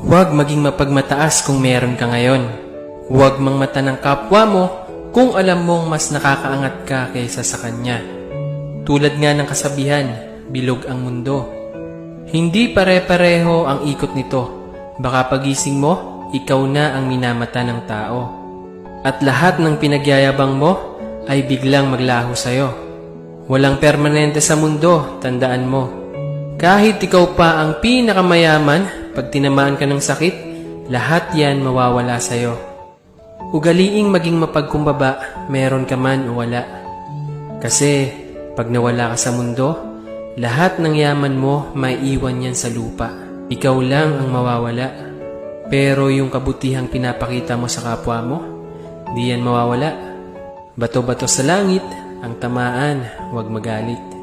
Huwag maging mapagmataas kung meron ka ngayon. Huwag mangmata ng kapwa mo kung alam mong mas nakakaangat ka kaysa sa kanya. Tulad nga ng kasabihan, bilog ang mundo. Hindi pare-pareho ang ikot nito. Baka pagising mo, ikaw na ang minamata ng tao. At lahat ng pinagyayabang mo ay biglang maglaho sa'yo. Walang permanente sa mundo, tandaan mo. Kahit ikaw pa ang pinakamayaman, pag tinamaan ka ng sakit, lahat yan mawawala sa'yo. Ugaliing maging mapagkumbaba, meron ka man o wala. Kasi pag nawala ka sa mundo, lahat ng yaman mo maiiwan yan sa lupa. Ikaw lang ang mawawala. Pero yung kabutihang pinapakita mo sa kapwa mo, di yan mawawala. Bato-bato sa langit, ang tamaan, huwag magalit.